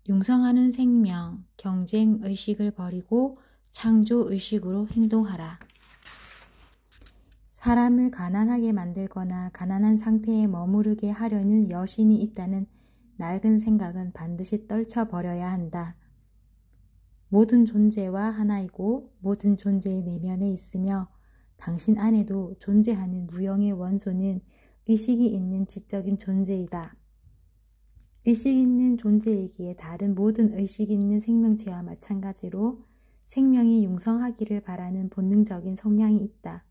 융성하는 생명, 경쟁의식을 버리고 창조의식으로 행동하라. 사람을 가난하게 만들거나 가난한 상태에 머무르게 하려는 여신이 있다는 낡은 생각은 반드시 떨쳐버려야 한다. 모든 존재와 하나이고 모든 존재의 내면에 있으며 당신 안에도 존재하는 무형의 원소는 의식이 있는 지적인 존재이다. 의식 있는 존재이기에 다른 모든 의식 있는 생명체와 마찬가지로 생명이 융성하기를 바라는 본능적인 성향이 있다.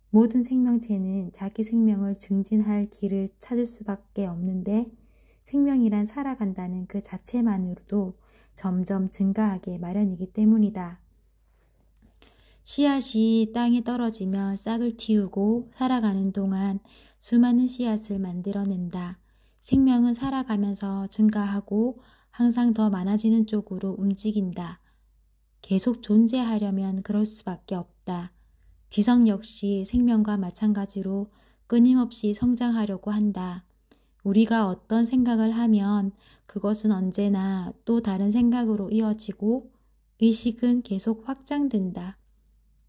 모든 생명체는 자기 생명을 증진할 길을 찾을 수밖에 없는데 생명이란 살아간다는 그 자체만으로도 점점 증가하게 마련이기 때문이다. 씨앗이 땅에 떨어지며 싹을 틔우고 살아가는 동안 수많은 씨앗을 만들어낸다. 생명은 살아가면서 증가하고 항상 더 많아지는 쪽으로 움직인다. 계속 존재하려면 그럴 수밖에 없다. 지성 역시 생명과 마찬가지로 끊임없이 성장하려고 한다. 우리가 어떤 생각을 하면 그것은 언제나 또 다른 생각으로 이어지고 의식은 계속 확장된다.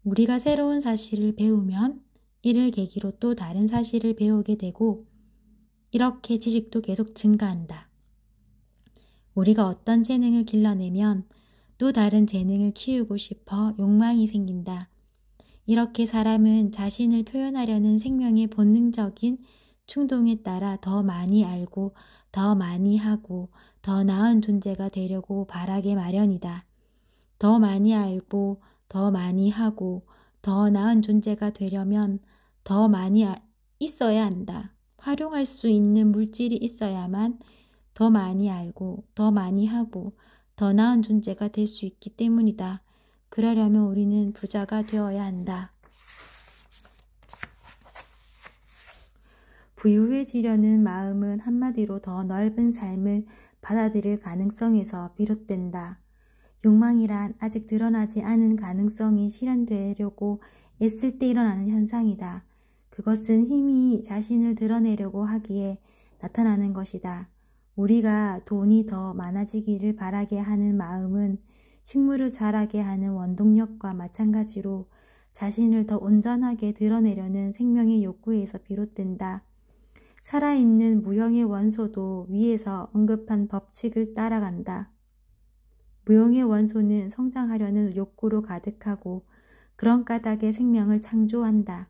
우리가 새로운 사실을 배우면 이를 계기로 또 다른 사실을 배우게 되고 이렇게 지식도 계속 증가한다. 우리가 어떤 재능을 길러내면 또 다른 재능을 키우고 싶어 욕망이 생긴다. 이렇게 사람은 자신을 표현하려는 생명의 본능적인 충동에 따라 더 많이 알고 더 많이 하고 더 나은 존재가 되려고 바라게 마련이다. 더 많이 알고 더 많이 하고 더 나은 존재가 되려면 더 많이 있어야 한다. 활용할 수 있는 물질이 있어야만 더 많이 알고 더 많이 하고 더 나은 존재가 될 수 있기 때문이다. 그러려면 우리는 부자가 되어야 한다. 부유해지려는 마음은 한마디로 더 넓은 삶을 받아들일 가능성에서 비롯된다. 욕망이란 아직 드러나지 않은 가능성이 실현되려고 애쓸 때 일어나는 현상이다. 그것은 힘이 자신을 드러내려고 하기에 나타나는 것이다. 우리가 돈이 더 많아지기를 바라게 하는 마음은 식물을 자라게 하는 원동력과 마찬가지로 자신을 더 온전하게 드러내려는 생명의 욕구에서 비롯된다. 살아있는 무형의 원소도 위에서 언급한 법칙을 따라간다. 무형의 원소는 성장하려는 욕구로 가득하고 그런 까닭에 생명을 창조한다.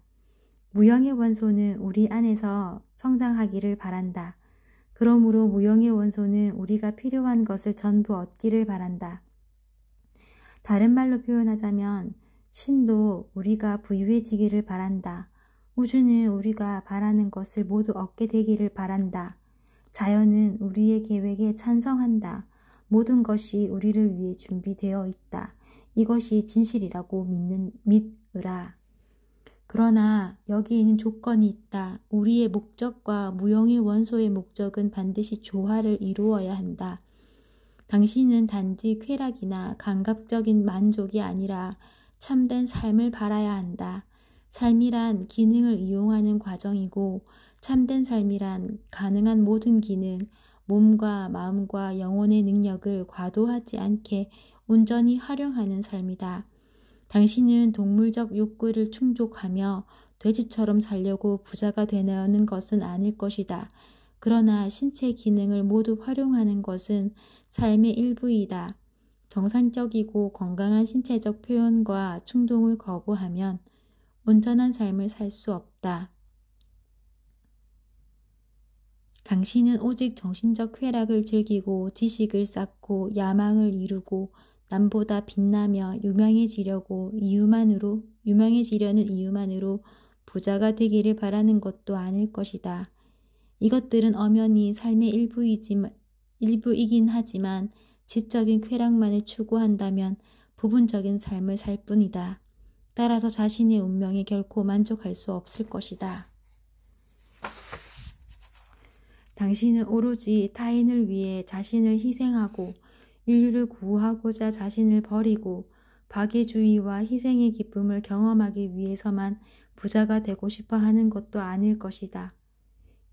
무형의 원소는 우리 안에서 성장하기를 바란다. 그러므로 무형의 원소는 우리가 필요한 것을 전부 얻기를 바란다. 다른 말로 표현하자면 신도 우리가 부유해지기를 바란다. 우주는 우리가 바라는 것을 모두 얻게 되기를 바란다. 자연은 우리의 계획에 찬성한다. 모든 것이 우리를 위해 준비되어 있다. 이것이 진실이라고 믿으라. 그러나 여기에는 조건이 있다. 우리의 목적과 무형의 원소의 목적은 반드시 조화를 이루어야 한다. 당신은 단지 쾌락이나 감각적인 만족이 아니라 참된 삶을 바라야 한다. 삶이란 기능을 이용하는 과정이고 참된 삶이란 가능한 모든 기능, 몸과 마음과 영혼의 능력을 과도하지 않게 온전히 활용하는 삶이다. 당신은 동물적 욕구를 충족하며 돼지처럼 살려고 부자가 되려는 것은 아닐 것이다. 그러나 신체 기능을 모두 활용하는 것은 삶의 일부이다. 정상적이고 건강한 신체적 표현과 충동을 거부하면 온전한 삶을 살 수 없다. 당신은 오직 정신적 쾌락을 즐기고 지식을 쌓고 야망을 이루고 남보다 빛나며 유명해지려는 이유만으로 부자가 되기를 바라는 것도 아닐 것이다. 이것들은 엄연히 삶의 일부이긴 하지만 지적인 쾌락만을 추구한다면 부분적인 삶을 살 뿐이다. 따라서 자신의 운명에 결코 만족할 수 없을 것이다. 당신은 오로지 타인을 위해 자신을 희생하고 인류를 구하고자 자신을 버리고 박애주의와 희생의 기쁨을 경험하기 위해서만 부자가 되고 싶어 하는 것도 아닐 것이다.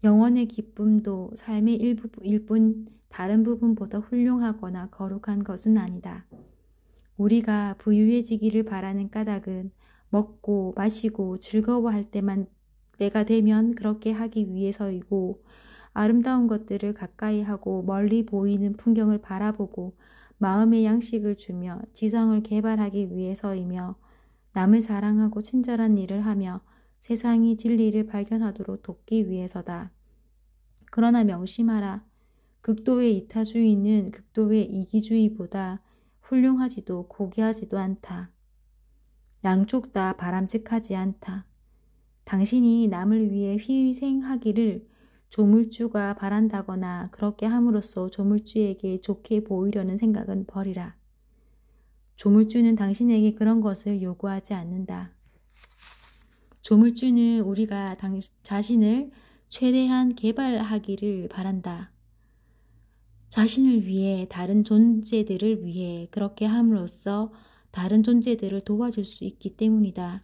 영원의 기쁨도 삶의 일부일 뿐 다른 부분보다 훌륭하거나 거룩한 것은 아니다. 우리가 부유해지기를 바라는 까닭은 먹고 마시고 즐거워할 때만 때가 되면 그렇게 하기 위해서이고, 아름다운 것들을 가까이 하고 멀리 보이는 풍경을 바라보고 마음의 양식을 주며 지성을 개발하기 위해서이며, 남을 사랑하고 친절한 일을 하며 세상이 진리를 발견하도록 돕기 위해서다. 그러나 명심하라. 극도의 이타주의는 극도의 이기주의보다 훌륭하지도 고귀하지도 않다. 양쪽 다 바람직하지 않다. 당신이 남을 위해 희생하기를 조물주가 바란다거나 그렇게 함으로써 조물주에게 좋게 보이려는 생각은 버리라. 조물주는 당신에게 그런 것을 요구하지 않는다. 조물주는 우리가 자신을 최대한 개발하기를 바란다. 자신을 위해, 다른 존재들을 위해 그렇게 함으로써 다른 존재들을 도와줄 수 있기 때문이다.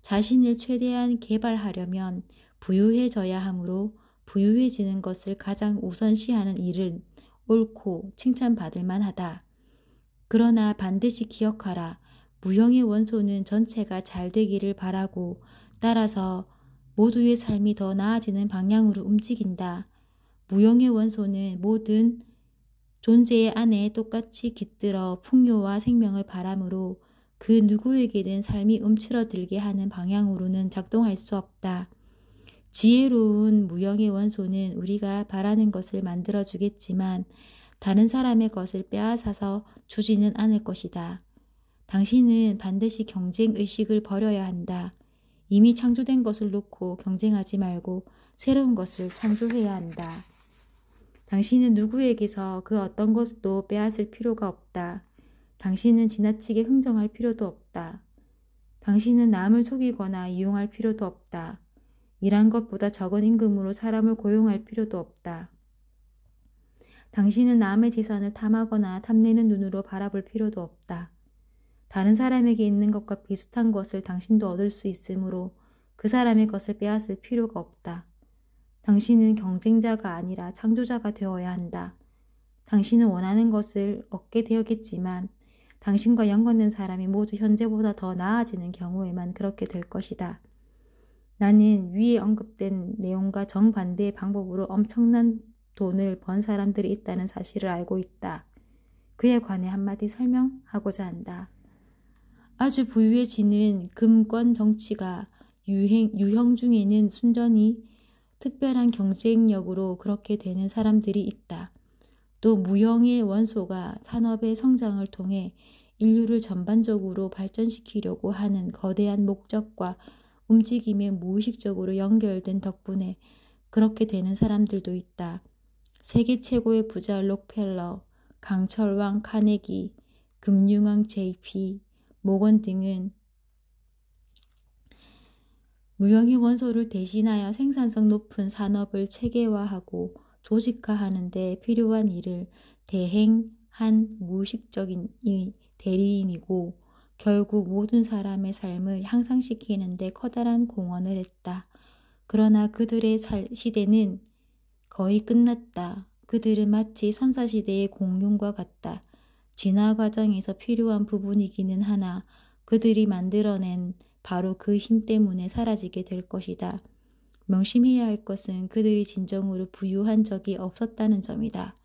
자신을 최대한 개발하려면 부유해져야 하므로 부유해지는 것을 가장 우선시하는 일은 옳고 칭찬받을 만하다. 그러나 반드시 기억하라. 무형의 원소는 전체가 잘 되기를 바라고 따라서 모두의 삶이 더 나아지는 방향으로 움직인다. 무형의 원소는 모든 존재의 안에 똑같이 깃들어 풍요와 생명을 바라므로 그 누구에게든 삶이 움츠러들게 하는 방향으로는 작동할 수 없다. 지혜로운 무형의 원소는 우리가 바라는 것을 만들어주겠지만 다른 사람의 것을 빼앗아서 주지는 않을 것이다. 당신은 반드시 경쟁의식을 버려야 한다. 이미 창조된 것을 놓고 경쟁하지 말고 새로운 것을 창조해야 한다. 당신은 누구에게서 그 어떤 것도 빼앗을 필요가 없다. 당신은 지나치게 흥정할 필요도 없다. 당신은 남을 속이거나 이용할 필요도 없다. 일한 것보다 적은 임금으로 사람을 고용할 필요도 없다. 당신은 남의 재산을 탐하거나 탐내는 눈으로 바라볼 필요도 없다. 다른 사람에게 있는 것과 비슷한 것을 당신도 얻을 수 있으므로 그 사람의 것을 빼앗을 필요가 없다. 당신은 경쟁자가 아니라 창조자가 되어야 한다. 당신은 원하는 것을 얻게 되었겠지만 당신과 연관된 사람이 모두 현재보다 더 나아지는 경우에만 그렇게 될 것이다. 나는 위에 언급된 내용과 정반대의 방법으로 엄청난 돈을 번 사람들이 있다는 사실을 알고 있다. 그에 관해 한마디 설명하고자 한다. 아주 부유해지는 금권 정치가 유형 중에는 순전히 특별한 경쟁력으로 그렇게 되는 사람들이 있다. 또 무형의 원소가 산업의 성장을 통해 인류를 전반적으로 발전시키려고 하는 거대한 목적과 움직임에 무의식적으로 연결된 덕분에 그렇게 되는 사람들도 있다. 세계 최고의 부자 록펠러, 강철왕 카네기, 금융왕 JP, 모건 등은 무형의 원소를 대신하여 생산성 높은 산업을 체계화하고 조직화하는 데 필요한 일을 대행한 무의식적인 대리인이고 결국 모든 사람의 삶을 향상시키는 데 커다란 공헌을 했다. 그러나 그들의 시대는 거의 끝났다. 그들은 마치 선사시대의 공룡과 같다. 진화 과정에서 필요한 부분이기는 하나 그들이 만들어낸 바로 그 힘 때문에 사라지게 될 것이다. 명심해야 할 것은 그들이 진정으로 부유한 적이 없었다는 점이다.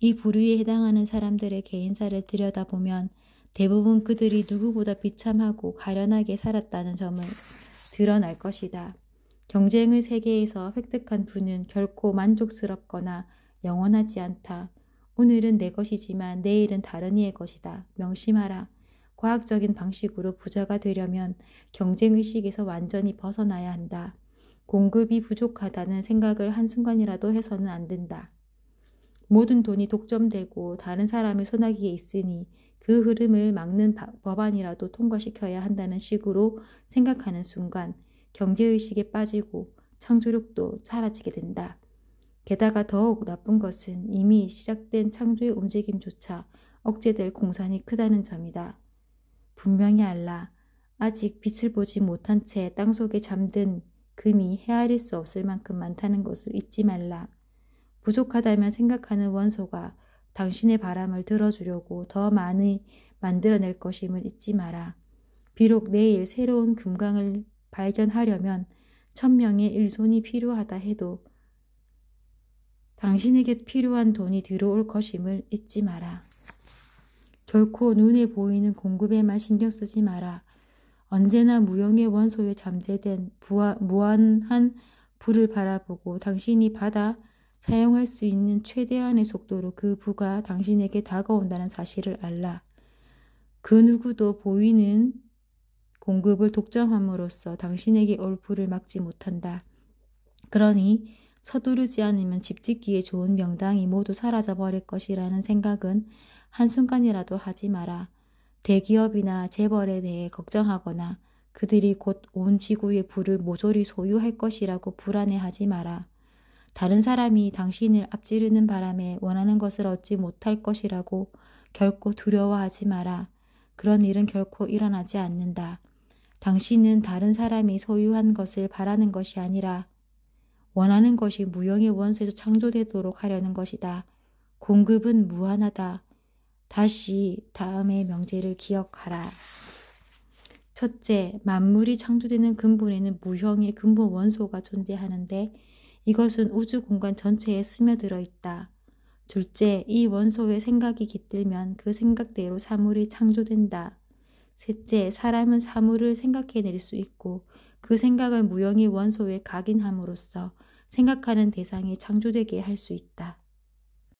이 부류에 해당하는 사람들의 개인사를 들여다보면 대부분 그들이 누구보다 비참하고 가련하게 살았다는 점을 드러날 것이다. 경쟁의 세계에서 획득한 부는 결코 만족스럽거나 영원하지 않다. 오늘은 내 것이지만 내일은 다른 이의 것이다. 명심하라. 과학적인 방식으로 부자가 되려면 경쟁의식에서 완전히 벗어나야 한다. 공급이 부족하다는 생각을 한순간이라도 해서는 안 된다. 모든 돈이 독점되고 다른 사람의 손아귀에 있으니 그 흐름을 막는 법안이라도 통과시켜야 한다는 식으로 생각하는 순간 경제의식에 빠지고 창조력도 사라지게 된다. 게다가 더욱 나쁜 것은 이미 시작된 창조의 움직임조차 억제될 공산이 크다는 점이다. 분명히 알라. 아직 빛을 보지 못한 채 땅속에 잠든 금이 헤아릴 수 없을 만큼 많다는 것을 잊지 말라. 부족하다면 생각하는 원소가 당신의 바람을 들어주려고 더 많이 만들어낼 것임을 잊지 마라. 비록 내일 새로운 금강을 발견하려면 1000명의 일손이 필요하다 해도 당신에게 필요한 돈이 들어올 것임을 잊지 마라. 결코 눈에 보이는 공급에만 신경 쓰지 마라. 언제나 무형의 원소에 잠재된 무한한 부를 바라보고 당신이 받아 사용할 수 있는 최대한의 속도로 그 부가 당신에게 다가온다는 사실을 알라. 그 누구도 보이는 공급을 독점함으로써 당신에게 올 부를 막지 못한다. 그러니 서두르지 않으면 집 짓기에 좋은 명당이 모두 사라져버릴 것이라는 생각은 한순간이라도 하지 마라. 대기업이나 재벌에 대해 걱정하거나 그들이 곧 온 지구의 부를 모조리 소유할 것이라고 불안해하지 마라. 다른 사람이 당신을 앞지르는 바람에 원하는 것을 얻지 못할 것이라고 결코 두려워하지 마라. 그런 일은 결코 일어나지 않는다. 당신은 다른 사람이 소유한 것을 바라는 것이 아니라 원하는 것이 무형의 원소에서 창조되도록 하려는 것이다. 공급은 무한하다. 다시 다음의 명제를 기억하라. 첫째, 만물이 창조되는 근본에는 무형의 근본 원소가 존재하는데 이것은 우주 공간 전체에 스며들어 있다. 둘째, 이 원소의 생각이 깃들면 그 생각대로 사물이 창조된다. 셋째, 사람은 사물을 생각해낼 수 있고 그 생각을 무형의 원소에 각인함으로써 생각하는 대상이 창조되게 할 수 있다.